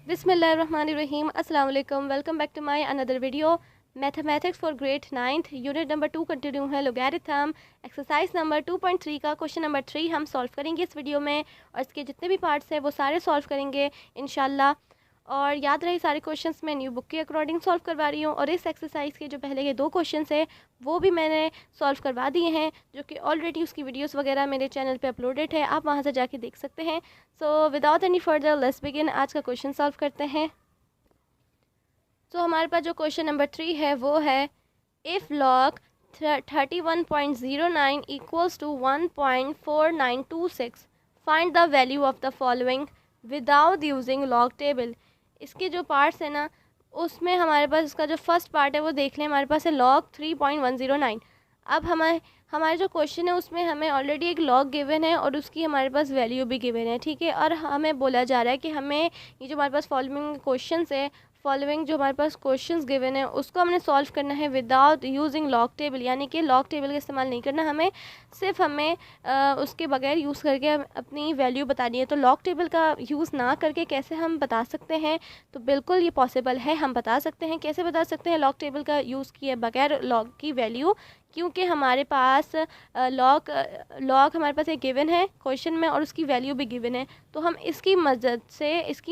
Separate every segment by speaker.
Speaker 1: बिस्मिल्लाहिर्रहमानिर्रहीम अस्सलाम वालेकुम। Welcome back to my another video. Mathematics for grade 9th unit number 2 continue है logarithm. Exercise number 2.3 का question number 3 हम सॉल्व करेंगे इस वीडियो में, और इसके जितने भी पार्ट्स हैं वो सारे सॉल्व करेंगे इंशाल्लाह। और याद रहे सारे क्वेश्चंस मैं न्यू बुक के अकॉर्डिंग सॉल्व करवा रही हूँ, और इस एक्सरसाइज के जो पहले के 2 क्वेश्चंस हैं वो भी मैंने सॉल्व करवा दिए हैं, जो कि ऑलरेडी उसकी वीडियोस वगैरह मेरे चैनल पे अपलोडेड है, आप वहाँ से जाके देख सकते हैं। So without any further let's begin. आज का क्वेश्चन सॉल्व करते हैं। तो हमारे पास जो क्वेश्चन नंबर 3 है वो है, if log 31.09 equals to 1.4926 find the value of the following without using log table. इसके जो पार्ट्स हैं ना, उसमें हमारे पास इसका जो फर्स्ट पार्ट है वो देख लें। हमारे पास है लॉग 3.109। अब हमारे जो क्वेश्चन है उसमें हमें ऑलरेडी एक लॉग गिवन है और उसकी हमारे पास वैल्यू भी गिवन है, ठीक है। और हमें बोला जा रहा है कि हमें ये जो हमारे पास फॉलोइंग जो हमारे पास क्वेश्चंस गिवन है उसको हमने सॉल्व करना है विदाउट यूजिंग लॉग टेबल, यानी कि लॉग टेबल का इस्तेमाल नहीं करना हमें, सिर्फ हमें उसके बगैर यूज़ करके अपनी वैल्यू बतानी है। तो लॉग टेबल का यूज़ ना करके कैसे हम बता सकते हैं? तो बिल्कुल ये पॉसिबल है, हम बता सकते हैं। कैसे बता सकते हैं लॉग टेबल का यूज़ किए बगैर लॉग की वैल्यू? क्योंकि हमारे पास लॉग हमारे पास एक गिवन है क्वेश्चन में और उसकी वैल्यू भी गिवन है। तो हम इसकी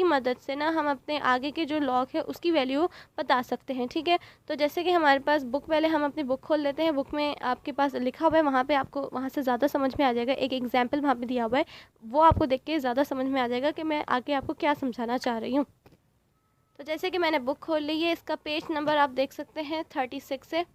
Speaker 1: मदद से ना हम अपने आगे के जो लॉग है उसकी वैल्यू बता सकते हैं, ठीक है। तो जैसे कि हमारे पास पहले हम अपनी बुक खोल लेते हैं। बुक में आपके पास लिखा हुआ है, वहाँ पे आपको वहाँ से ज़्यादा समझ में आ जाएगा। एक एग्जाम्पल वहाँ पे दिया हुआ है, वो आपको देख के ज़्यादा समझ में आ जाएगा कि मैं आगे आपको क्या समझाना चाह रही हूँ। तो जैसे कि मैंने बुक खोल ली है, इसका पेज नंबर आप देख सकते हैं 36 है,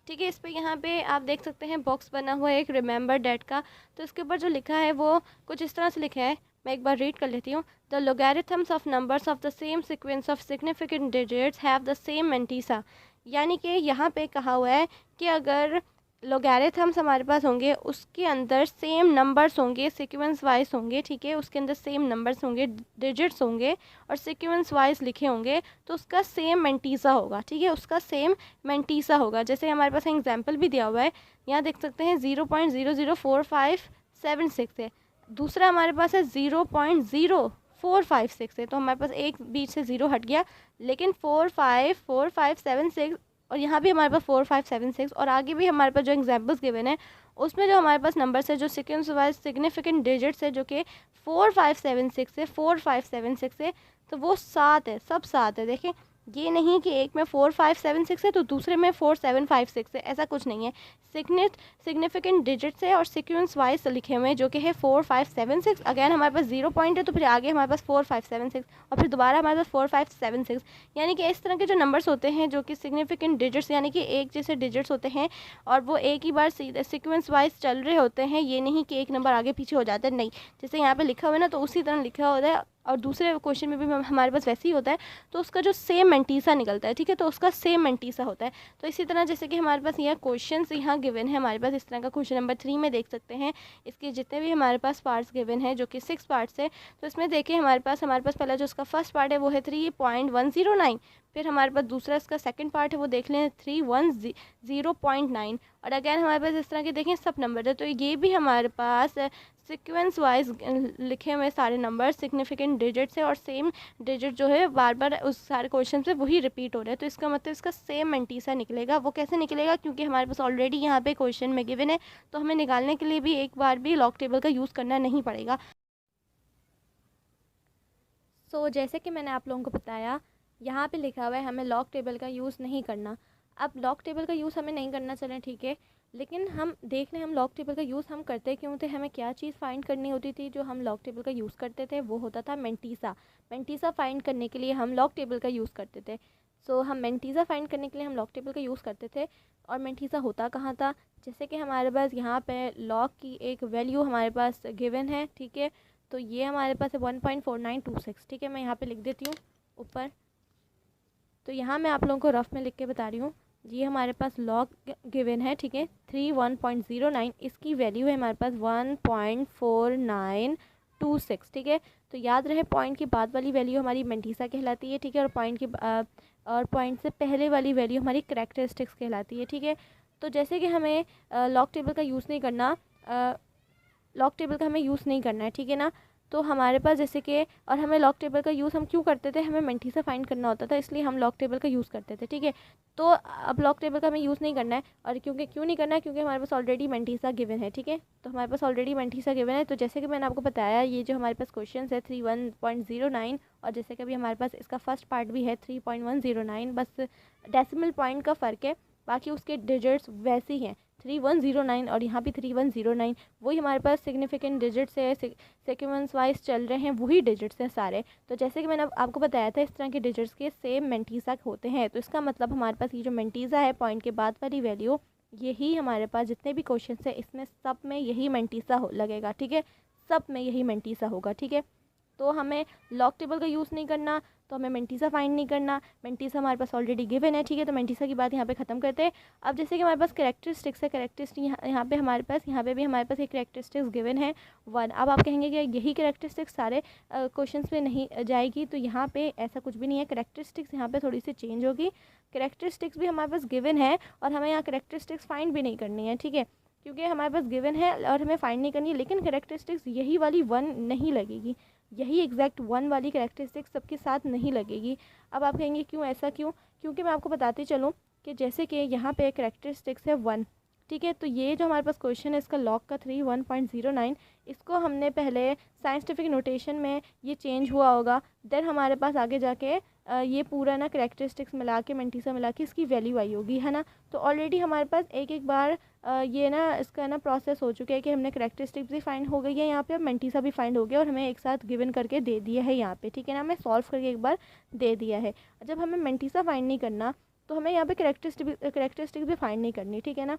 Speaker 1: ठीक है। इस पे यहाँ पे आप देख सकते हैं बॉक्स बना हुआ है एक रिमेंबर डेट का। तो इसके ऊपर जो लिखा है वो कुछ इस तरह से लिखा है, मैं एक बार रीड कर लेती हूँ। The logarithms of numbers of the same sequence of significant digits have the same mantissa. यानी कि यहाँ पे कहा हुआ है कि अगर लोगैरिथम्स हमारे पास होंगे, उसके अंदर सेम नंबर्स होंगे, सीक्वेंस वाइज होंगे, ठीक है। उसके अंदर सेम नंबर्स होंगे, डिजिट्स होंगे और सीक्वेंस वाइज लिखे होंगे, तो उसका सेम मेंटीसा होगा, ठीक है। उसका सेम मेंटीसा होगा। जैसे हमारे पास एग्जाम्पल भी दिया हुआ है, यहाँ देख सकते हैं 0.004576 है। दूसरा हमारे पास है 0.0456 है। तो हमारे पास एक बीच से 0 हट गया, लेकिन 454576 और यहाँ भी हमारे पास 4576 और आगे भी हमारे पास जो एग्जाम्पल्स गिवन है उसमें जो हमारे पास नंबर्स है जो सीक्वेंस वाइज सिग्निफिकेंट डिजिट्स है, जो कि 4576 है, तो वो 7 है, सब 7 है। देखें, ये नहीं कि एक में 4576 है तो दूसरे में 4756 है, ऐसा कुछ नहीं है। सिग्निफिकेंट डिजिट्स है और सीक्वेंस वाइज लिखे हुए हैं, जो कि है 4576। अगैन हमारे पास 0 पॉइंट है तो फिर आगे हमारे पास 4576 और फिर दोबारा हमारे पास 4576। यानी कि इस तरह के जो नंबर्स होते हैं जो कि सिग्निफिकेंट डिजिट्स यानी कि एक जैसे डिजिट्स होते हैं और वो एक ही बार सीक्वेंस वाइज चल रहे होते हैं, ये नहीं कि एक नंबर आगे पीछे हो जाता है, नहीं। जैसे यहाँ पे लिखा हुआ है ना, तो उसी तरह लिखा होता है और दूसरे क्वेश्चन में भी हमारे पास वैसे ही होता है। तो उसका जो सेम मेंटीसा निकलता है, ठीक है। तो उसका सेम मेंटीसा होता है। तो इसी तरह जैसे कि हमारे पास यह क्वेश्चन यहाँ गिवन है, हमारे पास इस तरह का क्वेश्चन नंबर 3 में देख सकते हैं। इसके जितने भी हमारे पास पार्ट्स गिवन है, जो कि 6 पार्ट्स है, तो इसमें देखिए हमारे पास पहला जो इसका फर्स्ट पार्ट है वो है 3.109। फिर हमारे पास दूसरा इसका सेकंड पार्ट है वो देख लें 310.9। और अगैन हमारे पास इस तरह के देखें सब नंबर है। तो ये भी हमारे पास सीक्वेंस वाइज लिखे हुए सारे नंबर सिग्निफिकेंट डिजिट से और सेम डिजिट जो है बार बार उस सारे क्वेश्चन से वही रिपीट हो रहा है। तो इसका मतलब इसका सेम मेंटीसा निकलेगा। वो कैसे निकलेगा? क्योंकि हमारे पास ऑलरेडी यहाँ पे क्वेश्चन में गिवन है, तो हमें निकालने के लिए भी एक बार भी लॉग टेबल का यूज़ करना नहीं पड़ेगा। जैसे कि मैंने आप लोगों को बताया, यहाँ पे लिखा हुआ है हमें लॉग टेबल का यूज़ नहीं करना। अब लॉग टेबल का यूज़ हमें नहीं करना, चलें ठीक है, लेकिन हम देख लें हम लॉग टेबल का यूज़ हम करते क्यों थे। हमें क्या चीज़ फाइंड करनी होती थी जो हम लॉग टेबल का यूज़ करते थे, वो होता था मेंटीसा। मेंटीसा फाइंड करने के लिए हम लॉग टेबल का यूज़ करते थे। हम मेंटीसा फाइंड करने के लिए हम लॉग टेबल का यूज़ करते थे। और मेंटीसा होता कहाँ था? जैसे कि हमारे पास यहाँ पे लॉग की एक वैल्यू हमारे पास गिवन है, ठीक है। तो ये हमारे पास है 1.4926, ठीक है। मैं यहाँ पे लिख देती हूँ ऊपर। तो यहाँ मैं आप लोगों को रफ में लिख के बता रही हूँ। ये हमारे पास लॉग गिवन है, ठीक है, 31.09। इसकी वैल्यू है हमारे पास 1.4926, ठीक है। तो याद रहे पॉइंट के बाद वाली वैल्यू हमारी मेंटीसा कहलाती है, ठीक है। और पॉइंट से पहले वाली वैल्यू हमारी करैक्टरिस्टिक्स कहलाती है, ठीक है। तो जैसे कि हमें लॉग टेबल का यूज़ नहीं करना, लॉग टेबल का हमें यूज़ नहीं करना है, ठीक है ना। तो हमारे पास जैसे कि, और हमें लॉग टेबल का यूज़ हम क्यों करते थे, हमें मंटीसा फाइंड करना होता था, इसलिए हम लॉग टेबल का यूज़ करते थे, ठीक है। तो अब लॉग टेबल का हमें यूज़ नहीं करना है, और क्यों नहीं करना है, क्योंकि हमारे पास ऑलरेडी मंटीसा गिवन है, ठीक है। तो हमारे पास ऑलरेडी मंटीसा गिवन है। तो जैसे कि मैंने आपको बताया, ये जो हमारे पास क्वेश्चन है 31.09, और जैसे कि अभी हमारे पास इसका फर्स्ट पार्ट भी है 3109, बस डेसिमल पॉइंट का फ़र्क है, बाकी उसके डिजिट्स वैसे ही हैं 3109, और यहाँ भी 3109, वही हमारे पास सिग्निफिकेंट डिजिट्स है, सीक्वेंस वाइज चल रहे हैं, वही डिजिट्स हैं सारे। तो जैसे कि मैंने आपको बताया था, इस तरह के डिजिट्स के सेम मंटीसा होते हैं। तो इसका मतलब हमारे पास ये जो मंटीसा है, पॉइंट के बाद वाली वैल्यू, यही हमारे पास जितने भी क्वेश्चन है, इसमें सब में यही मंटीसा लगेगा, ठीक है। सब में यही मंटीसा होगा, ठीक है। तो हमें लॉग टेबल का यूज़ नहीं करना, तो हमें मंटीसा फाइंड नहीं करना, मंटीसा हमारे पास ऑलरेडी गिवन है, ठीक है। तो मंटीसा की बात यहाँ पे ख़त्म करते हैं। अब जैसे कि हमारे पास कैरेक्टरिस्टिक्स है, कैरेक्टरिस्टिक यहाँ पे हमारे पास, यहाँ पे भी हमारे पास एक कैरेक्टरिस्टिक्स गिवन है 1। अब आप कहेंगे कि यही कैरेक्टरिस्टिक्स सारे क्वेश्चन पे नहीं जाएगी, तो यहाँ पे ऐसा कुछ भी नहीं है। कैरेक्टरिस्टिक्स यहाँ पे थोड़ी सी चेंज होगी। कैरेक्टरिस्टिक्स भी हमारे पास गिवन है, और हमें यहाँ कैरेक्टरिस्टिक्स फाइंड भी नहीं करनी है, ठीक है, क्योंकि हमारे पास गिवन है और हमें फाइंड नहीं करनी है। लेकिन कैरेक्टरिस्टिक्स यही वाली 1 नहीं लगेगी, यही एग्जैक्ट 1 वाली कैरेक्टरिस्टिक्स सबके साथ नहीं लगेगी। अब आप कहेंगे क्यों, ऐसा क्यों? क्योंकि मैं आपको बताती चलूँ कि जैसे कि यहाँ पे कैरेक्टरिस्टिक्स है 1, ठीक है। तो ये जो हमारे पास क्वेश्चन है इसका लॉग का 31.09, इसको हमने पहले साइंटिफिक नोटेशन में ये चेंज हुआ होगा, देन हमारे पास आगे जाके ये पूरा ना कैरेक्टरिस्टिक्स मिला के, मंटीसा मिला के इसकी वैल्यू आई होगी, है ना। तो ऑलरेडी हमारे पास एक बार ये ना इसका ना प्रोसेस हो चुका है कि हमने कैरेक्टरिस्टिक्स भी फाइंड हो गई है यहाँ पे, अब मंटीसा भी फाइंड हो गया, और हमें एक साथ गिवन करके दे दिया है यहाँ पे, ठीक है ना। हमें सॉल्व करके एक बार दे दिया है। जब हमें मंटीसा फाइंड नहीं करना, तो हमें यहाँ पे कैरेक्टरिस्टिक्स भी फाइंड नहीं करनी, ठीक है ना।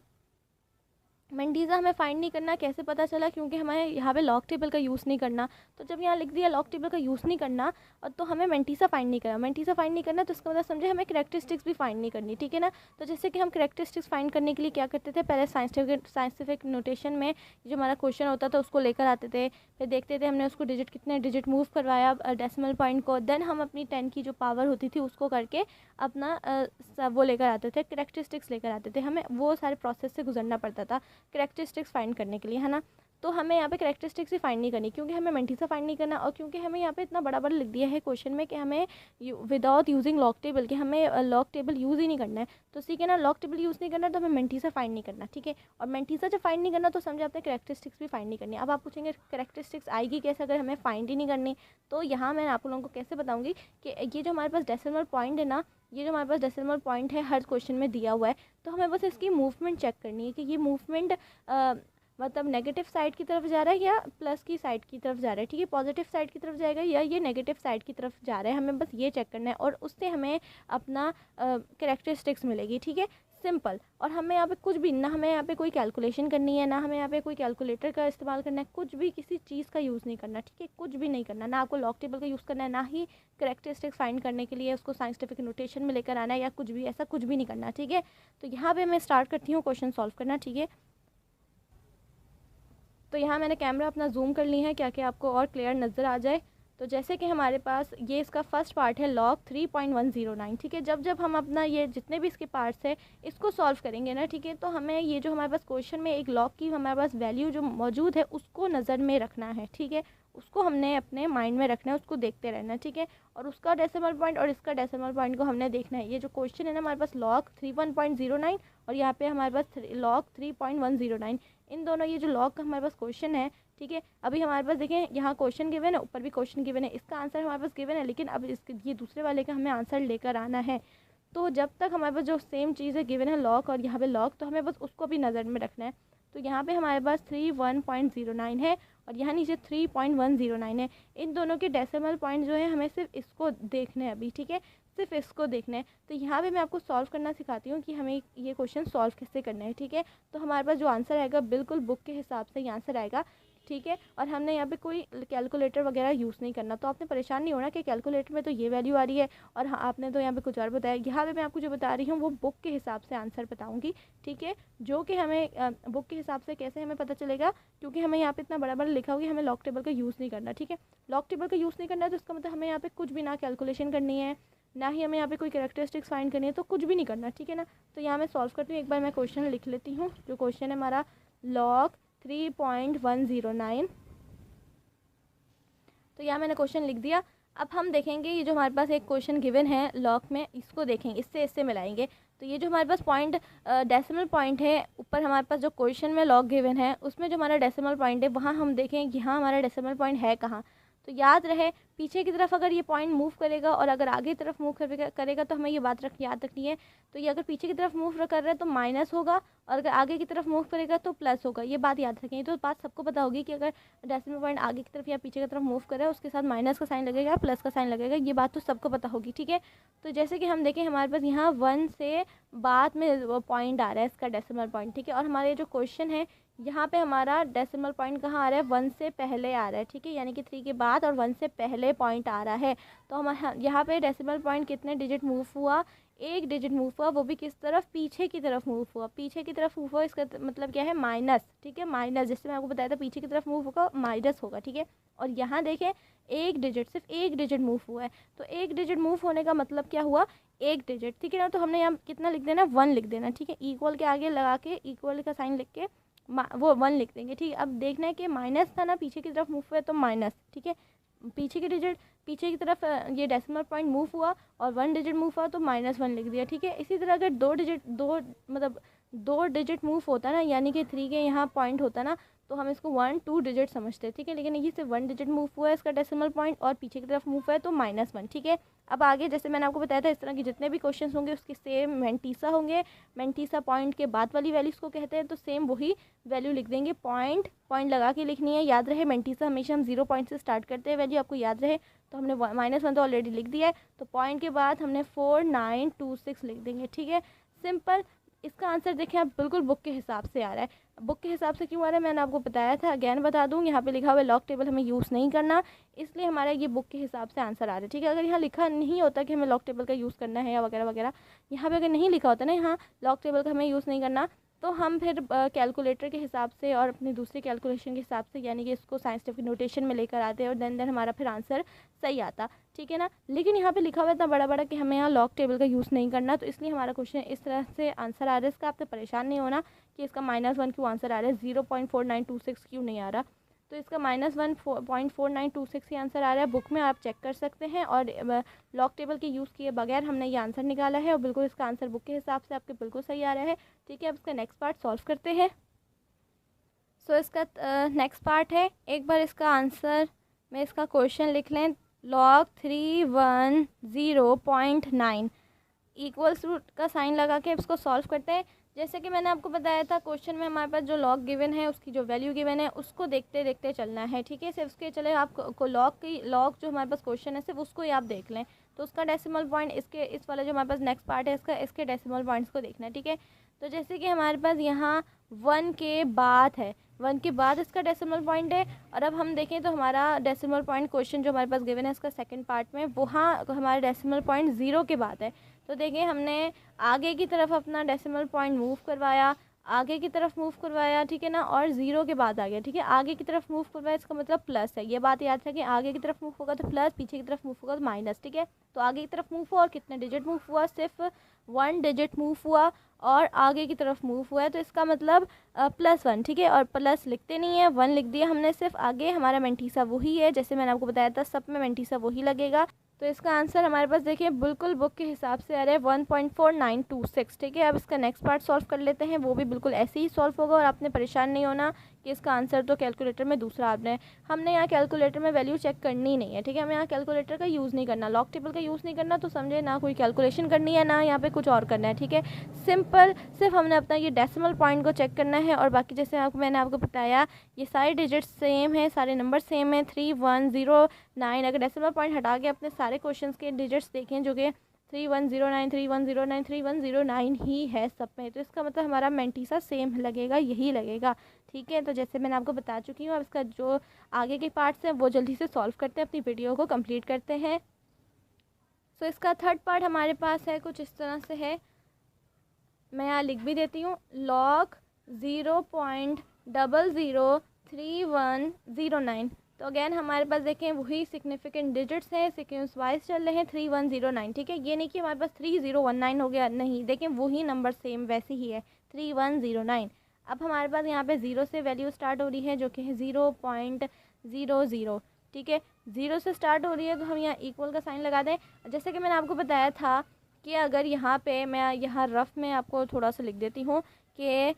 Speaker 1: मंटीसा हमें फाइंड नहीं करना, कैसे पता चला? क्योंकि हमें यहाँ पे लॉग टेबल का यूज़ नहीं करना। तो जब यहाँ लिख दिया लॉग टेबल का यूज़ नहीं करना, और तो हमें मंटीसा फाइंड नहीं करना। मंटीसा फाइंड नहीं करना तो इसका मतलब समझे हमें कैरेक्टरिस्टिक्स भी फाइंड नहीं करनी, ठीक है ना। तो जैसे कि हम कैरेक्टरिस्टिक्स फाइंड करने के लिए क्या करते थे, पहले साइंटिफिक नोटेशन में जो हमारा क्वेश्चन होता था उसको लेकर आते थे, फिर देखते थे हमने उसको कितने डिजिट मूव करवाया डेसिमल पॉइंट को, देन हम अपनी 10 की जो पावर होती थी उसको करके अपना वो लेकर आते थे, कैरेक्टरिस्टिक्स लेकर आते थे। हमें वो सारे प्रोसेस से गुजरना पड़ता था कैरेक्टरिस्टिक्स फाइंड करने के लिए, है ना। तो हमें यहाँ पे कैरेक्टरिस्टिक्स ही फाइंड नहीं करनी, क्योंकि हमें मंटीसा फाइंड नहीं करना, और क्योंकि हमें यहाँ पे इतना बड़ा लिख दिया है क्वेश्चन में कि हमें विदाउट यूजिंग लॉग टेबल, कि हमें लॉग टेबल यूज़ ही नहीं करना है। तो ठीक है ना, लॉग टेबल यूज़ नहीं करना तो हमें मंटीसा फाइंड नहीं करना, ठीक है। और मंटीसा जब फाइंड नहीं करना तो समझे आपने कैरेक्टरिस्टिक्स भी फाइंड नहीं करनी। अब आप पूछेंगे कैरेक्टरिस्टिक्स आएगी कैसे अगर हमें फाइंड ही नहीं करनी? तो यहाँ मैं आप लोगों को कैसे बताऊँगी कि ये जो हमारे पास डेसिमल पॉइंट है ना, ये जो हमारे पास डेसिमल पॉइंट है हर क्वेश्चन में दिया हुआ है, तो हमें बस इसकी मूवमेंट चेक करनी है कि ये मूवमेंट मतलब नेगेटिव साइड की तरफ जा रहा है या प्लस की साइड की तरफ जा रहा है, ठीक है। पॉजिटिव साइड की तरफ जाएगा या ये नेगेटिव साइड की तरफ जा रहा है, हमें बस ये चेक करना है, और उससे हमें अपना कैरेक्टरिस्टिक्स मिलेगी, ठीक है, सिंपल। और हमें यहाँ पे कुछ भी ना, हमें यहाँ पे कोई कैलकुलेशन करनी है, ना हमें यहाँ पे कोई कैलकुलेटर का इस्तेमाल करना है, कुछ भी किसी चीज़ का यूज़ नहीं करना, ठीक है, कुछ भी नहीं करना। ना आपको लॉग टेबल का यूज़ करना है, ना ही कैरेक्टरिस्टिक्स फाइंड करने के लिए उसको साइंटिफिक नोटेशन में लेकर आना है, या कुछ भी ऐसा कुछ भी नहीं करना, ठीक है। तो यहाँ पे मैं स्टार्ट करती हूँ क्वेश्चन सॉल्व करना, ठीक है। तो यहाँ मैंने कैमरा अपना जूम कर ली है क्या कि आपको और क्लियर नज़र आ जाए। तो जैसे कि हमारे पास ये इसका फर्स्ट पार्ट है लॉग 3.109, ठीक है। जब हम अपना ये जितने भी इसके पार्ट्स है इसको सॉल्व करेंगे ना, ठीक है, तो हमें ये जो हमारे पास क्वेश्चन में एक लॉग की हमारे पास वैल्यू जो मौजूद है उसको नज़र में रखना है, ठीक है, उसको हमने अपने माइंड में रखना है, उसको देखते रहना है, ठीक है। और उसका डेसिमल पॉइंट और इसका डेसिमल पॉइंट को हमने देखना है। ये जो क्वेश्चन है ना हमारे पास लॉग 31.09 और यहाँ पे हमारे पास लॉग 3.109, इन दोनों ये जो लॉग का हमारे पास क्वेश्चन है, ठीक है। अभी हमारे पास देखें यहाँ क्वेश्चन गिवन है, ऊपर भी क्वेश्चन गिवन है, इसका आंसर हमारे पास गिवन है, लेकिन अब इसके ये दूसरे वाले का हमें आंसर लेकर आना है। तो जब तक हमारे पास जो सेम चीज़ है गिवन है लॉग और यहाँ पे लॉग, तो हमें बस उसको भी नज़र में रखना है। तो यहाँ पे हमारे पास 31.09 है और यहाँ नीचे 3.109 है। इन दोनों के डेसिमल पॉइंट जो है हमें सिर्फ इसको देखना है अभी, ठीक है, सिर्फ इसको देखना है। तो यहाँ पे मैं आपको सॉल्व करना सिखाती हूँ कि हमें ये क्वेश्चन सॉल्व कैसे करना है, ठीक है। तो हमारे पास जो आंसर आएगा बिल्कुल बुक के हिसाब से ये आंसर आएगा, ठीक है। और हमने यहाँ पे कोई कैलकुलेटर वगैरह यूज़ नहीं करना। तो आपने परेशान नहीं होना कि कैलकुलेटर में तो ये वैल्यू आ रही है और हाँ आपने तो यहाँ पे कुछ और बताया। यहाँ पे मैं आपको जो बता रही हूँ वो बुक के हिसाब से आंसर बताऊँगी, ठीक है, जो कि हमें बुक के हिसाब से कैसे हमें पता चलेगा, क्योंकि हमें यहाँ पे इतना बड़ा बड़ा लिखा होगा, हमें लॉग टेबल का यूज़ नहीं करना, ठीक है। लॉग टेबल का यूज़ नहीं करना है तो इसका मतलब हमें यहाँ पे कुछ भी ना कैलकुलेशन करनी है, ना ही हमें यहाँ पे कोई कैरेक्टरिस्टिक्स फाइंड करनी है, तो कुछ भी नहीं करना, ठीक है ना। तो यहाँ मैं सॉल्व करती हूँ, एक बार मैं क्वेश्चन लिख लेती हूँ। जो क्वेश्चन है हमारा लॉग 3.109, तो यहाँ मैंने क्वेश्चन लिख दिया। अब हम देखेंगे ये जो हमारे पास एक क्वेश्चन गिवन है लॉग में, इसको देखेंगे, इससे मिलाएंगे। तो ये जो हमारे पास पॉइंट डेसिमल पॉइंट है, ऊपर हमारे पास जो क्वेश्चन में लॉग गिवन है उसमें जो हमारा डेसिमल पॉइंट है वहाँ हम देखें कि हाँ हमारा डेसिमल पॉइंट है कहाँ। तो याद रहे पीछे की तरफ अगर ये पॉइंट मूव करेगा और अगर आगे की तरफ मूव करेगा तो हमें ये बात याद रखनी है। तो ये अगर पीछे की तरफ मूव कर रहा है तो माइनस होगा, और अगर आगे की तरफ मूव करेगा तो प्लस होगा। ये बात याद रखें। तो बात सबको पता होगी कि अगर डेसिमल पॉइंट आगे की तरफ या पीछे की तरफ मूव करे उसके साथ माइनस का साइन लगेगा, प्लस का साइन लगेगा। ये बात तो सबको पता होगी, ठीक है। तो जैसे कि हम देखें हमारे पास यहाँ 1 से बाद में पॉइंट आ रहा है इसका डेसिमल पॉइंट, ठीक है। और हमारे जो क्वेश्चन है यहाँ पे हमारा डेसिमल पॉइंट कहाँ आ रहा है, 1 से पहले आ रहा है, ठीक है। यानी कि 3 के बाद और 1 से पहले पॉइंट आ रहा है। तो हमारा यहाँ पे डेसिमल पॉइंट कितने डिजिट मूव हुआ, 1 डिजिट मूव हुआ, वो भी किस तरफ, पीछे की तरफ मूव हुआ। पीछे की तरफ मूव हुआ इसका मतलब क्या है, माइनस, ठीक है। माइनस, जैसे मैं आपको बताया था पीछे की तरफ मूव होगा माइनस होगा, ठीक है। और यहाँ देखें 1 डिजिट, सिर्फ 1 डिजिट मूव हुआ है। तो 1 डिजिट मूव होने का मतलब क्या हुआ, 1 डिजिट, ठीक है ना। तो हमने यहाँ कितना लिख देना, 1 लिख देना, ठीक है। इक्वल के आगे लगा के इक्वल का साइन लिख के वो 1 लिख देंगे, ठीक है। अब देखना है कि माइनस था ना, पीछे की तरफ मूव हुआ है तो माइनस, ठीक है। पीछे की डिजिट, पीछे की तरफ ये डेसिमल पॉइंट मूव हुआ और 1 डिजिट मूव हुआ तो -1 लिख दिया, ठीक है। इसी तरह अगर 2 डिजिट मूव होता ना, यानी कि 3 के यहाँ पॉइंट होता ना, तो हम इसको 1-2 डिजिट समझते हैं, ठीक है। लेकिन ये सिर्फ 1 डिजिट मूव हुआ है इसका डेसिमल पॉइंट और पीछे की तरफ मूव हुआ है तो -1, ठीक है। अब आगे जैसे मैंने आपको बताया था इस तरह के जितने भी क्वेश्चंस होंगे उसके सेम मेंटीसा होंगे। मेंटीसा पॉइंट के बाद वाली वैल्यूज़ को कहते हैं, तो सेम वही वैल्यू लिख देंगे। पॉइंट लगा के लिखनी है। याद रहे मेंटीसा हमेशा हम 0 पॉइंट से स्टार्ट करते हैं वैल्यू, आपको याद रहे। तो हमने -1 तो ऑलरेडी लिख दिया है, तो पॉइंट के बाद हमने 4926 लिख देंगे, ठीक है। सिंपल। इसका आंसर देखें आप, बिल्कुल बुक के हिसाब से आ रहा है। बुक के हिसाब से क्यों आ रहा है मैंने आपको बताया था, अगेन बता दूं, यहाँ पे लिखा हुआ है लॉग टेबल हमें यूज़ नहीं करना, इसलिए हमारा ये बुक के हिसाब से आंसर आ रहा है, ठीक है। अगर यहाँ लिखा नहीं होता कि हमें लॉग टेबल का यूज़ करना है या वगैरह वगैरह, यहाँ पे अगर नहीं लिखा होता ना यहाँ लॉग टेबल का हमें यूज़ नहीं करना, तो हम फिर कैलकुलेटर के हिसाब से और अपनी दूसरी कैलकुलेशन के हिसाब से, यानी कि इसको साइंटिफिक नोटेशन में लेकर आते हैं और देन हमारा फिर आंसर सही आता, ठीक है ना। लेकिन यहाँ पे लिखा हुआ है इतना बड़ा बड़ा कि हमें यहाँ लॉग टेबल का यूज़ नहीं करना, तो इसलिए हमारा क्वेश्चन इस तरह से आंसर आ रहा है। इसका आपसे परेशान नहीं होना कि इसका -1 क्यों आंसर आ रहा है, 0.4926 क्यों नहीं आ रहा। तो इसका -1.4926 ही आंसर आ रहा है। बुक में आप चेक कर सकते हैं, और लॉग टेबल के यूज़ किए बगैर हमने ये आंसर निकाला है, और बिल्कुल इसका आंसर बुक के हिसाब से आपके बिल्कुल सही आ रहा है, ठीक है। अब इसका नेक्स्ट पार्ट सॉल्व करते हैं। सो इसका नेक्स्ट पार्ट है, एक बार इसका आंसर में इसका क्वेश्चन लिख लें। log 310.9 इक्वल्स रूट का साइन लगा के इसको सॉल्व करते हैं। जैसे कि मैंने आपको बताया था क्वेश्चन में हमारे पास जो लॉग गिवन है उसकी जो वैल्यू गिवन है उसको देखते देखते चलना है, ठीक है। सिर्फ उसके चले आपको लॉग जो हमारे पास क्वेश्चन है सिर्फ उसको ही आप देख लें, तो उसका डेसिमल पॉइंट इसके इस वाला जो हमारे पास नेक्स्ट पार्ट है इसके डेसिमल पॉइंट्स को देखना है, ठीक है। तो जैसे कि हमारे पास यहाँ 1 के बाद है, 1 के बाद इसका डेसिमल पॉइंट है। और अब हम देखें तो हमारा डेसिमल पॉइंट क्वेश्चन जो हमारे पास गिवन है इसका सेकंड पार्ट में, वहाँ हमारा डेसिमल पॉइंट 0 के बाद है। तो देखिए हमने आगे की तरफ अपना डेसिमल पॉइंट मूव करवाया, आगे की तरफ मूव करवाया, ठीक है ना, और 0 के बाद आ गया, ठीक है। आगे की तरफ मूव करवाया इसका मतलब प्लस है, ये बात याद रखें। आगे की तरफ मूव होगा तो प्लस, पीछे की तरफ मूव होगा तो माइनस, ठीक है। तो आगे की तरफ मूव हुआ और कितने डिजिट मूव हुआ, सिर्फ 1 डिजिट मूव हुआ और आगे की तरफ मूव हुआ है, तो इसका मतलब +1, ठीक है। और प्लस लिखते नहीं है, 1 लिख दिया हमने सिर्फ। आगे हमारा मेंटीसा वही है, जैसे मैंने आपको बताया था सब में मेंटीसा वही लगेगा। तो इसका आंसर हमारे पास देखिए बिल्कुल बुक के हिसाब से आ रहा है 1.4926, ठीक है। अब इसका नेक्स्ट पार्ट सॉल्व कर लेते हैं, वो भी बिल्कुल ऐसे ही सॉल्व होगा, और आपने परेशान नहीं होना कि इसका आंसर तो कैलकुलेटर में दूसरा आपने, हमने यहाँ कैलकुलेटर में वैल्यू चेक करनी नहीं है, ठीक है। हमें यहाँ कैलकुलेटर का यूज़ नहीं करना, लॉग टेबल का यूज़ नहीं करना, तो समझे ना कोई कैलकुलेशन करनी है ना यहाँ पे कुछ और करना है, ठीक है। सिंपल सिर्फ हमने अपना ये डेसिमल पॉइंट को चेक करना है, और बाकी जैसे मैंने आपको बताया ये सारे डिजिट सेम है, सारे नंबर सेम है, 3109। अगर डेसिमल पॉइंट हटा के अपने सारे क्वेश्चंस के डिजिट्स देखें जो कि 3109 3109 3109 ही है सब में, तो इसका मतलब हमारा मेंटीसा सेम लगेगा, यही लगेगा, ठीक है। तो जैसे मैंने आपको बता चुकी हूँ, अब इसका जो आगे के पार्ट्स हैं वो जल्दी से सॉल्व करते हैं, अपनी वीडियो को कंप्लीट करते हैं। सो इसका थर्ड पार्ट हमारे पास है कुछ इस तरह से है, मैं यहाँ लिख भी देती हूँ। log 0.003109। तो अगेन हमारे पास देखें वही सिग्निफिकेंट डिजिट्स हैं, सीक्वेंस वाइज चल रहे हैं, 3109, ठीक है। ये नहीं कि हमारे पास 3019 हो गया, नहीं, देखें वही नंबर सेम वैसे ही है, 3109। अब हमारे पास यहाँ पे 0 से वैल्यू स्टार्ट हो रही है जो कि है 0.00, ठीक है। ज़ीरो से स्टार्ट हो रही है तो हम यहाँ इक्वल का साइन लगा दें। जैसे कि मैंने आपको बताया था कि अगर यहाँ पे मैं यहाँ रफ में आपको थोड़ा सा लिख देती हूँ कि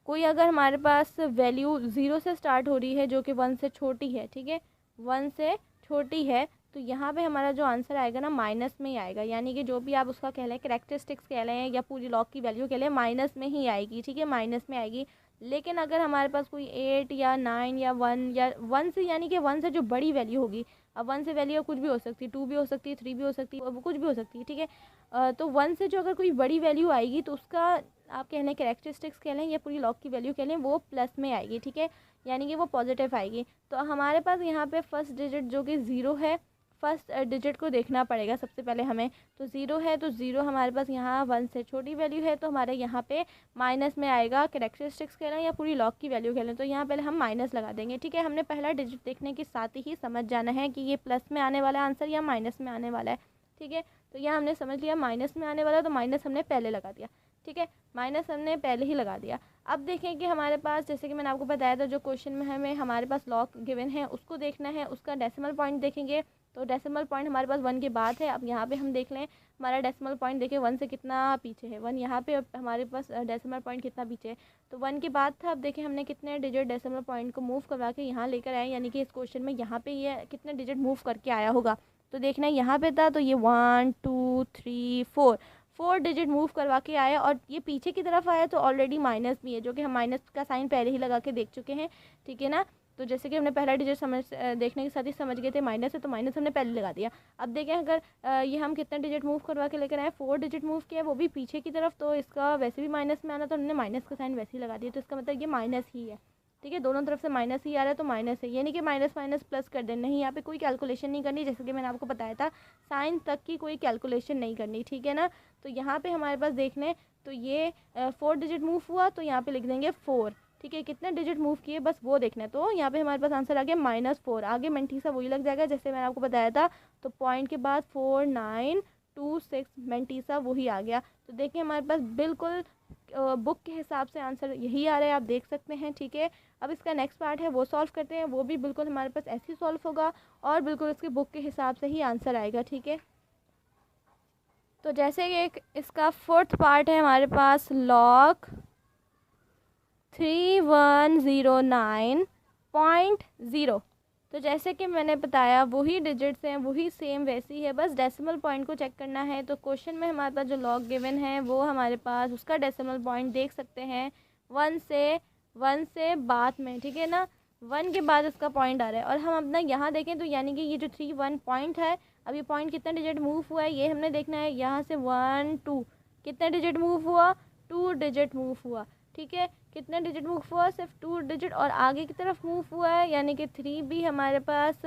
Speaker 1: कोई अगर हमारे पास वैल्यू ज़ीरो से स्टार्ट हो रही है जो कि 1 से छोटी है, ठीक है, 1 से छोटी है, तो यहाँ पे हमारा जो आंसर आएगा ना माइनस में ही आएगा। यानी कि जो भी आप उसका कह लें, कैरेक्टरिस्टिक्स कह लें या पूरी लॉग की वैल्यू कह लें, माइनस में ही आएगी, ठीक है, माइनस में आएगी। लेकिन अगर हमारे पास कोई 8 या 9 या 1 या 1 से, यानी कि 1 से जो बड़ी वैल्यू होगी, अब 1 से वैल्यू कुछ भी हो सकती है, 2 भी हो सकती है, 3 भी हो सकती है, कुछ भी हो सकती है, ठीक है। तो 1 से जो अगर कोई बड़ी वैल्यू आएगी तो उसका आप कह लें कैरेक्टरिस्टिक्स कह लें या पूरी लॉग की वैल्यू कह लें, वो प्लस में आएगी, ठीक है, यानी कि वो पॉजिटिव आएगी। तो हमारे पास यहाँ पे फर्स्ट डिजिट जो कि ज़ीरो है, फर्स्ट डिजिट को देखना पड़ेगा सबसे पहले हमें। तो ज़ीरो है तो ज़ीरो हमारे पास यहाँ 1 से छोटी वैल्यू है, तो हमारे यहाँ पे माइनस में आएगा। कैरेक्टरिस्टिक्स कह लें या पूरी लॉग की वैल्यू कह लें, तो यहाँ पहले हम माइनस लगा देंगे, ठीक है। हमने पहला डिजिट देखने के साथ ही समझ जाना है कि ये प्लस में आने वाला आंसर या माइनस में आने वाला है, ठीक है। तो यहाँ हमने समझ लिया माइनस में आने वाला, तो माइनस हमने पहले लगा दिया, ठीक है, माइनस हमने पहले ही लगा दिया। अब देखें कि हमारे पास, जैसे कि मैंने आपको बताया था, जो क्वेश्चन में हमें हमारे पास लॉग गिवन है उसको देखना है, उसका डेसिमल पॉइंट देखेंगे। तो डेसिमल पॉइंट हमारे पास 1 के बाद है। अब यहाँ पे हम देख लें हमारा डेसिमल पॉइंट, देखें 1 से कितना पीछे है, 1 यहाँ पे हमारे पास डेसिमल पॉइंट कितना पीछे है, तो 1 के बाद था। अब देखें हमने कितने डिजिट डेसिमल पॉइंट को मूव करवा के यहाँ लेकर आए, यानी कि इस क्वेश्चन में यहाँ पे ये कितने डिजिट मूव करके आया होगा। तो देखना है यहाँ पे था, तो ये 1 2 3 4 डिजिट मूव करवा के आया, और ये पीछे की तरफ आया तो ऑलरेडी माइनस भी है, जो कि हम माइनस का साइन पहले ही लगा के देख चुके हैं, ठीक है ना। तो जैसे कि हमने पहला डिजिट देखने के साथ ही समझ गए थे माइनस है, तो माइनस हमने पहले लगा दिया। अब देखें अगर ये हम कितना डिजिट मूव करवा के लेकर आए, 4 डिजिट मूव किया, वो भी पीछे की तरफ, तो इसका वैसे भी माइनस में आना, तो हमने माइनस का साइन वैसे ही लगा दिया, तो इसका मतलब ये माइनस ही है, ठीक है, दोनों तरफ से माइनस ही आ रहा है तो माइनस है, यानी कि माइनस माइनस प्लस कर दें, नहीं यहाँ पे कोई कैलकुलेशन नहीं करनी, जैसे कि मैंने आपको बताया था साइन तक की कोई कैलकुलेशन नहीं करनी, ठीक है ना। तो यहाँ पे हमारे पास देख लें तो ये 4 डिजिट मूव हुआ, तो यहाँ पे लिख देंगे 4, ठीक है, कितने डिजिट मूव किए बस वो देखना है। तो यहाँ पे हमारे पास आंसर आ गया -4, आगे मेंटीसा वही लग जाएगा जैसे मैंने आपको बताया था। तो पॉइंट के बाद 4 9 2 6 मेंटीसा वही आ गया। तो देखिए हमारे पास बिल्कुल बुक के हिसाब से आंसर यही आ रहा है, आप देख सकते हैं, ठीक है। अब इसका नेक्स्ट पार्ट है वो सॉल्व करते हैं, वो भी बिल्कुल हमारे पास ऐसे ही सॉल्व होगा और बिल्कुल इसके बुक के हिसाब से ही आंसर आएगा, ठीक है। तो जैसे कि इसका फोर्थ पार्ट है हमारे पास log 3109.0। तो जैसे कि मैंने बताया वही डिजिट्स हैं, वही सेम वैसी है, बस डेसिमल पॉइंट को चेक करना है। तो क्वेश्चन में हमारे पास जो लॉग गिवन है वो हमारे पास उसका डेसिमल पॉइंट देख सकते हैं 1 से बाद में, ठीक है ना, 1 के बाद इसका पॉइंट आ रहा है। और हम अपना यहाँ देखें तो यानी कि ये जो 3 1 पॉइंट है, अब ये पॉइंट कितना डिजिट मूव हुआ है ये हमने देखना है। यहाँ से 1 2 कितना डिजिट मूव हुआ, 2 डिजिट मूव हुआ, ठीक है, कितने डिजिट मूव हुआ, सिर्फ 2 डिजिट, और आगे की तरफ मूव हुआ है यानी कि 3 भी हमारे पास,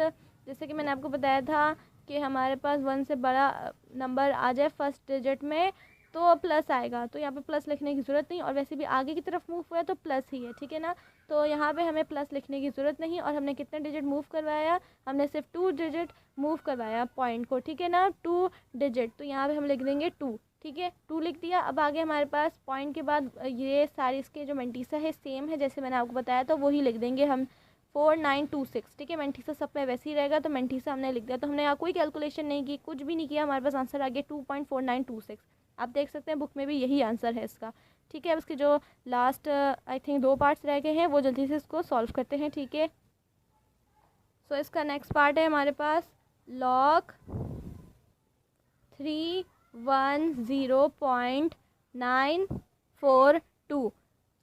Speaker 1: जैसे कि मैंने आपको बताया था कि हमारे पास 1 से बड़ा नंबर आ जाए फर्स्ट डिजिट में तो प्लस आएगा, तो यहाँ पे प्लस लिखने की ज़रूरत नहीं, और वैसे भी आगे की तरफ मूव हुआ है तो प्लस ही है, ठीक है ना। तो यहाँ पे हमें प्लस लिखने की ज़रूरत नहीं, और हमने कितने डिजिट मूव करवाया, हमने सिर्फ 2 डिजिट मूव करवाया पॉइंट को, ठीक है ना, 2 डिजिट, तो यहाँ पे हम लिख देंगे 2, ठीक है, 2 लिख दिया। अब आगे हमारे पास पॉइंट के बाद ये सारी इसके जो मेंटीसा है सेम है जैसे मैंने आपको बताया, तो वही लिख देंगे हम 4926, ठीक है, मेंटीसा सब में वैसे ही रहेगा, तो मेंटीसा हमने लिख दिया। तो हमने यहाँ कोई कैलकुलेशन नहीं की, कुछ भी नहीं किया, हमारे पास आंसर आ गया 2.4926। आप देख सकते हैं बुक में भी यही आंसर है इसका, ठीक है। अब इसके जो लास्ट आई थिंक 2 पार्ट्स रह गए हैं वो जल्दी से इसको सॉल्व करते हैं, ठीक है। सो इसका नेक्स्ट पार्ट है हमारे पास log 310.942,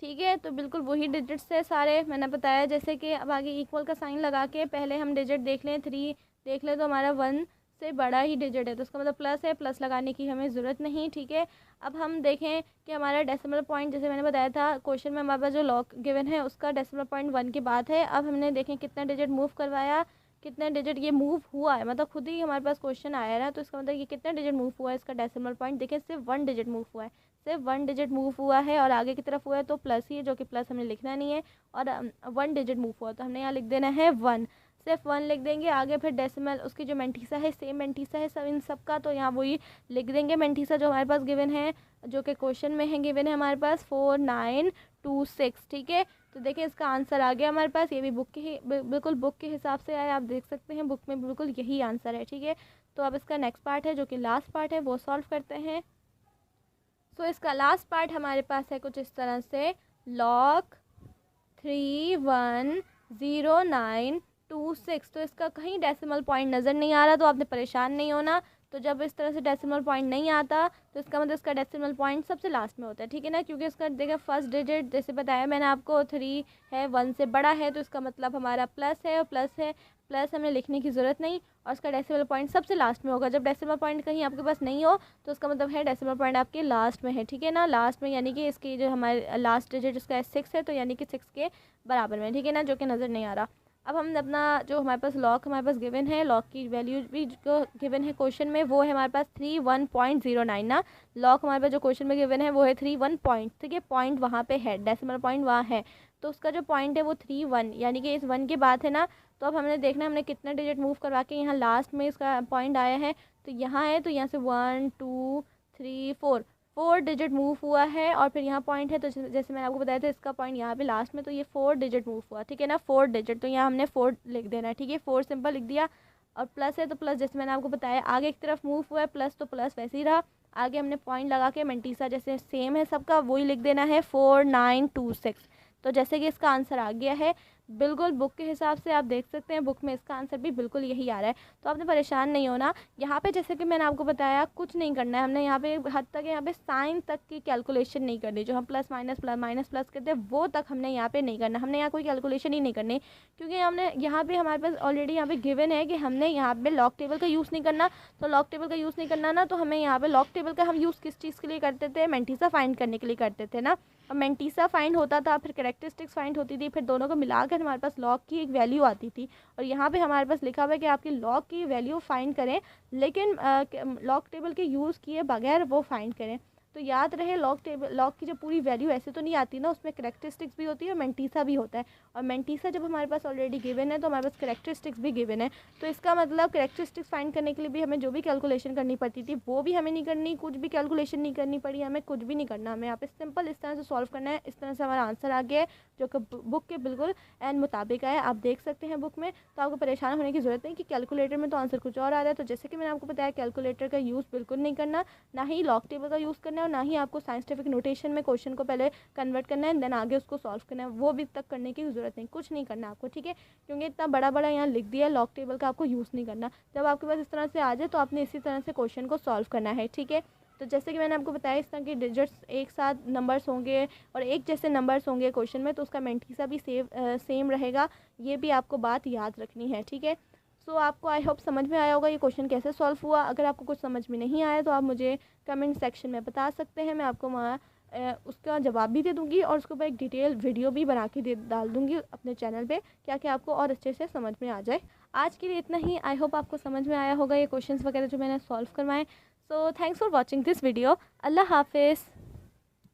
Speaker 1: ठीक है। तो बिल्कुल वही डिजिट्स है सारे मैंने बताया, जैसे कि अब आगे इक्वल का साइन लगा के पहले हम डिजिट देख लें, 3 देख लें तो हमारा 1 से बड़ा ही डिजिट है, तो इसका मतलब प्लस है, प्लस लगाने की हमें ज़रूरत नहीं, ठीक है। अब हम देखें कि हमारा डेसिमल पॉइंट जैसे मैंने बताया था क्वेश्चन में हमारे पास जो लॉग गिवन है उसका डेसिमल पॉइंट 1 के बाद है। अब हमने देखें कितना डिजिट मूव करवाया, कितना डिजिट ये मूव हुआ है, मतलब खुद ही हमारे पास क्वेश्चन आया है, तो इसका मतलब ये कितना डिजिट मूव हुआ है, इसका डेसिमल पॉइंट देखें सिर्फ 1 डिजिट मूव हुआ है, सिर्फ 1 डिजिट मूव हुआ है, और आगे की तरफ हुआ है तो प्लस ही है, जो कि प्लस हमने लिखना नहीं है, और 1 डिजिट मूव हुआ तो हमने यहाँ लिख देना है 1, सिर्फ 1 लिख देंगे। आगे फिर डेसिमल उसकी जो मेंटीसा है सेम मेंटीसा है सब इन सब का, तो यहाँ वही लिख देंगे मेंटीसा जो हमारे पास गिवन है, जो कि क्वेश्चन में है गिवन है हमारे पास 4926, ठीक है, तो देखिए इसका आंसर आ गया हमारे पास। ये भी बुक के बिल्कुल बुक के हिसाब से आया, आप देख सकते हैं बुक में बिल्कुल यही आंसर है। ठीक है, तो अब इसका नेक्स्ट पार्ट है जो कि लास्ट पार्ट है, वो सॉल्व करते हैं। सो इसका लास्ट पार्ट हमारे पास है कुछ इस तरह से, log 310926। तो इसका कहीं डेसिमल पॉइंट नज़र नहीं आ रहा, तो आपने परेशान नहीं होना। तो जब इस तरह से डेसिमल पॉइंट नहीं आता तो इसका मतलब इसका डेसिमल पॉइंट सबसे लास्ट में होता है। ठीक है ना, क्योंकि इसका देखिए फर्स्ट डिजिट जैसे बताया मैंने आपको 3 है, 1 से बड़ा है, तो इसका मतलब हमारा प्लस है, और प्लस है, प्लस हमें लिखने की ज़रूरत नहीं, और इसका डेसिमल पॉइंट सबसे लास्ट में होगा। जब डेसिमल पॉइंट कहीं आपके पास नहीं हो तो इसका मतलब है डेसिमल पॉइंट आपके लास्ट में है। ठीक है ना, लास्ट में, यानी कि इसकी जो हमारे लास्ट डिजिट इसका 6 है, तो यानी कि 6 के बराबर में। ठीक है ना, जो कि नज़र नहीं आ रहा। अब हम अपना जो हमारे पास लॉग हमारे पास गिवन है, लॉग की वैल्यू भी जो गिवन है क्वेश्चन में, वो है हमारे पास 31.09 ना। लॉग हमारे पास जो क्वेश्चन में गिवन है वो है 31 पॉइंट। ठीक है, पॉइंट वहाँ पे है, डेसिमल पॉइंट वहाँ है, तो उसका जो पॉइंट है वो 31, यानी कि इस 1 के बाद है ना। तो अब हमने देखना है हमने कितना डिजिट मूव करवा के यहाँ लास्ट में इसका पॉइंट आया है। तो यहाँ है, तो यहाँ से 1 2 3 4 डिजिट मूव हुआ है, और फिर यहाँ पॉइंट है। तो जैसे मैंने आपको बताया था इसका पॉइंट यहाँ पे लास्ट में, तो ये 4 डिजिट मूव हुआ। ठीक है ना, 4 डिजिट, तो यहाँ हमने 4 लिख देना है। ठीक है, 4 सिंपल लिख दिया। और प्लस है तो प्लस, जैसे मैंने आपको बताया आगे की तरफ मूव हुआ है प्लस, तो प्लस वैसे ही रहा। आगे हमने पॉइंट लगा के मेंटीसा जैसे सेम है सबका, वही लिख देना है 4926। तो जैसे कि इसका आंसर आ गया है बिल्कुल बुक के हिसाब से, आप देख सकते हैं बुक में इसका आंसर भी बिल्कुल यही आ रहा है। तो आपने परेशान नहीं होना। यहाँ पे जैसे कि मैंने आपको बताया कुछ नहीं करना है, हमने यहाँ पे हद तक यहाँ पे साइन तक की कैलकुलेशन नहीं करनी। जो हम प्लस माइनस करते हैं वो तक हमने यहाँ पे नहीं करना, हमने यहाँ कोई कैलकुलेशन ही नहीं करनी, क्योंकि हमने यहाँ पे हमारे पास ऑलरेडी यहाँ पे गिवन है कि हमने यहाँ पे लॉग टेबल का यूज़ नहीं करना। तो लॉग टेबल का यूज़ नहीं करना ना, तो हमें यहाँ पे लॉग टेबल का हम यूज़ किस चीज़ के लिए करते थे, मेंटीसा फाइंड करने के लिए करते थे ना। अब मेंटीसा फाइंड होता था, फिर कैरेक्टरिस्टिक्स फाइंड होती थी, फिर दोनों को मिलाकर हमारे पास लॉग की एक वैल्यू आती थी। और यहाँ पे हमारे पास लिखा हुआ है कि आपकी लॉग की वैल्यू फाइंड करें, लेकिन लॉग टेबल के यूज़ किए बगैर वो फाइंड करें। तो याद रहे लॉग की जो पूरी वैल्यू ऐसे तो नहीं आती ना, उसमें कैरेक्टरिस्टिक्स भी होती है और मेंटीसा भी होता है। और मेंटीसा जब हमारे पास ऑलरेडी गिवन है तो हमारे पास कैरेक्टरिस्टिक्स भी गिवन है। तो इसका मतलब कैरेक्टरिस्टिक्स फाइंड करने के लिए भी हमें जो भी कैलकुलेशन करनी पड़ती थी वो भी हमें नहीं करनी, कुछ भी कैलकुलेशन नहीं करनी पड़ी, हमें कुछ भी नहीं करना। हमें यहाँ पे सिंपल इस तरह से सॉल्व करना है। इस तरह से हमारा आंसर आ गया है जो कि बुक के बिल्कुल एंड मुताबिक है, आप देख सकते हैं बुक में। तो आपको परेशान होने की ज़रूरत नहीं कि कैलकुलेटर में तो आंसर कुछ और आ रहा है। तो जैसे कि मैंने आपको बताया कैलकुलेटर का यूज़ बिल्कुल नहीं करना, ना ही लॉग टेबल का यूज़ करना है, और ना ही आपको साइंटिफिक नोटेशन में क्वेश्चन को पहले कन्वर्ट करना है देन आगे उसको सॉल्व करना है, वो भी तक करने की ज़रूरत नहीं, कुछ नहीं करना आपको। ठीक है, क्योंकि इतना बड़ा बड़ा यहाँ लिख दिया है, लॉग टेबल का आपको यूज़ नहीं करना। जब आपके पास इस तरह से आ जाए तो आपने इसी तरह से क्वेश्चन को सॉल्व करना है। ठीक है, तो जैसे कि मैंने आपको बताया इस तरह के डिजिट्स एक साथ नंबर्स होंगे और एक जैसे नंबर्स होंगे क्वेश्चन में, तो उसका मेंटीसा भी सेम रहेगा, ये भी आपको बात याद रखनी है। ठीक है, सो आपको आई होप समझ में आया होगा ये क्वेश्चन कैसे सॉल्व हुआ। अगर आपको कुछ समझ में नहीं आया तो आप मुझे कमेंट सेक्शन में बता सकते हैं, मैं आपको वहाँ उसका जवाब भी दे दूँगी और उसके ऊपर एक डिटेल वीडियो भी बना के डाल दूँगी अपने चैनल पे, क्या कि आपको और अच्छे से समझ में आ जाए। आज के लिए इतना ही। आई होप आपको समझ में आया होगा ये क्वेश्चंस वगैरह जो मैंने सॉल्व करवाएं। So thanks for watching this video. अल्लाह हाफिज़।